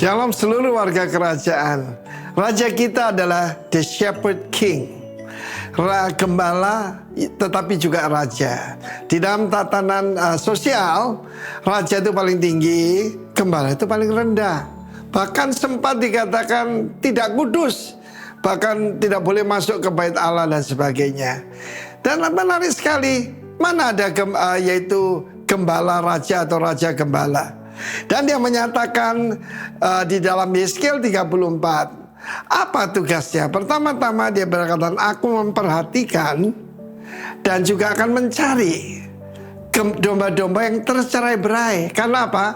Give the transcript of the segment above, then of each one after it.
Shalom seluruh warga kerajaan. Raja kita adalah the shepherd king, gembala tetapi juga raja. Di dalam tatanan sosial, raja itu paling tinggi, gembala itu paling rendah. Bahkan sempat dikatakan tidak kudus, bahkan tidak boleh masuk ke bait Allah dan sebagainya. Dan menarik sekali, mana ada yaitu gembala raja atau raja gembala. Dan dia menyatakan di dalam Yeskel 34, apa tugasnya? Pertama-tama dia berkata, aku memperhatikan dan juga akan mencari domba-domba yang tercerai berai. Karena apa?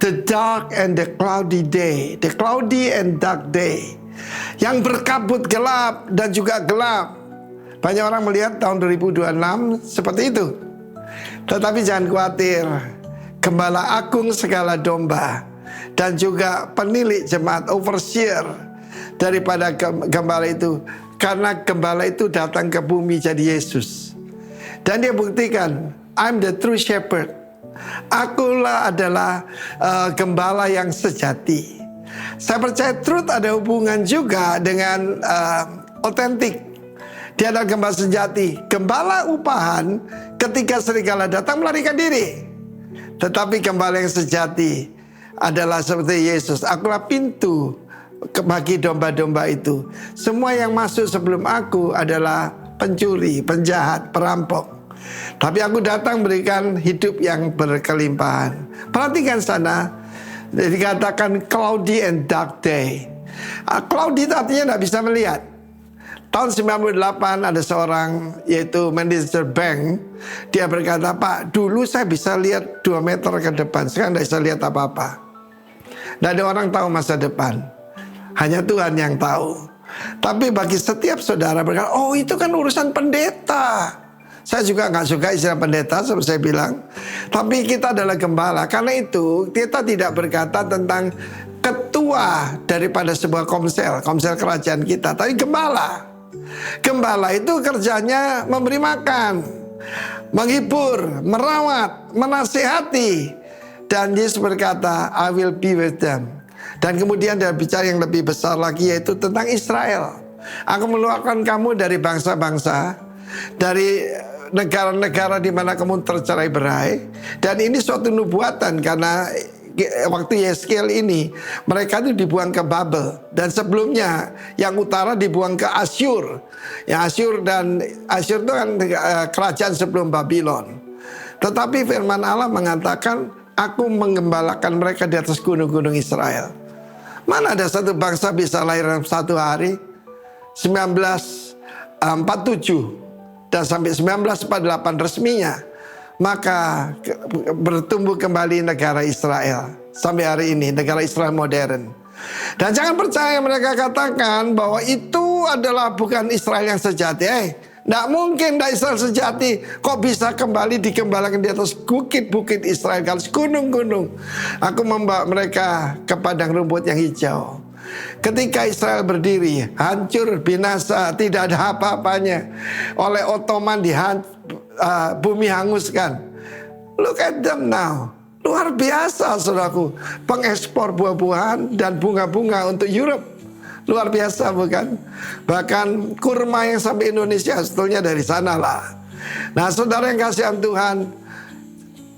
The dark and the cloudy day, the cloudy and dark day, yang berkabut gelap dan juga gelap. Banyak orang melihat tahun 2026 seperti itu. Tetapi jangan khawatir, Gembala agung segala domba dan juga penilik jemaat, overseer daripada gembala itu. Karena gembala itu datang ke bumi jadi Yesus. Dan dia buktikan, I'm the true shepherd. Akulah adalah gembala yang sejati. Saya percaya truth ada hubungan juga dengan otentik. Dia adalah gembala sejati. Gembala upahan ketika serigala datang melarikan diri. Tetapi gembala yang sejati adalah seperti Yesus. Akulah pintu bagi domba-domba itu. Semua yang masuk sebelum aku adalah pencuri, penjahat, perampok. Tapi aku datang berikan hidup yang berkelimpahan. Perhatikan sana, dikatakan cloudy and dark day. Cloudy itu artinya tidak bisa melihat. Tahun 98 ada seorang yaitu manajer bank. Dia berkata, Pak, dulu saya bisa lihat 2 meter ke depan. Sekarang tidak bisa lihat apa-apa. Tidak ada orang tahu masa depan. Hanya Tuhan yang tahu. Tapi bagi setiap saudara berkata, oh itu kan urusan pendeta. Saya juga nggak suka istilah pendeta seperti saya bilang. Tapi kita adalah gembala. Karena itu kita tidak berkata tentang ketua daripada sebuah komsel kerajaan kita. Tapi gembala. Gembala itu kerjanya memberi makan, menghibur, merawat, menasihati. Dan Yesus berkata, I will be with them. Dan kemudian dia bicara yang lebih besar lagi, yaitu tentang Israel. Aku mengeluarkan kamu dari bangsa-bangsa, dari negara-negara di mana kamu tercerai berai. Dan ini suatu nubuatan karena waktu Yeskel ini mereka itu dibuang ke Babel, dan sebelumnya yang utara dibuang ke Asyur. Ya, Asyur itu kan kerajaan sebelum Babylon. Tetapi firman Allah mengatakan, aku menggembalakan mereka di atas gunung-gunung Israel. Mana ada satu bangsa bisa lahir dalam satu hari? 1947 dan sampai 1948 resminya. Maka bertumbuh kembali negara Israel. Sampai hari ini negara Israel modern. Dan jangan percaya mereka katakan bahwa itu adalah bukan Israel yang sejati. Tidak mungkin Israel sejati. Kok bisa kembali dikembalikan di atas bukit-bukit Israel, di atas gunung-gunung. Aku membawa mereka ke padang rumput yang hijau. Ketika Israel berdiri, hancur, binasa, tidak ada apa-apanya. Oleh Ottoman bumi hanguskan. Look at them now. Luar biasa, saudaraku. Pengekspor buah-buahan dan bunga-bunga untuk Europe. Luar biasa, bukan? Bahkan kurma yang sampai Indonesia sebetulnya dari sanalah. Nah, saudara yang kasihan Tuhan,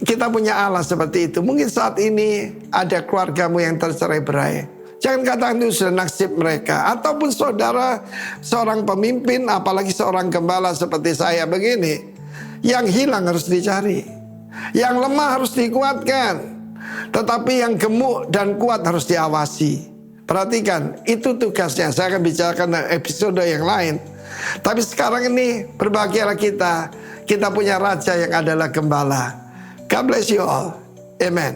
kita punya Allah seperti itu. Mungkin saat ini ada keluargamu yang tercerai berai. Jangan katakan itu sudah nasib mereka. Ataupun saudara seorang pemimpin, apalagi seorang gembala seperti saya begini. Yang hilang harus dicari, yang lemah harus dikuatkan, tetapi yang gemuk dan kuat harus diawasi. Perhatikan, itu tugasnya. Saya akan bicarakan episode yang lain. Tapi sekarang ini berbahagialah kita punya raja yang adalah gembala. God bless you all. Amen.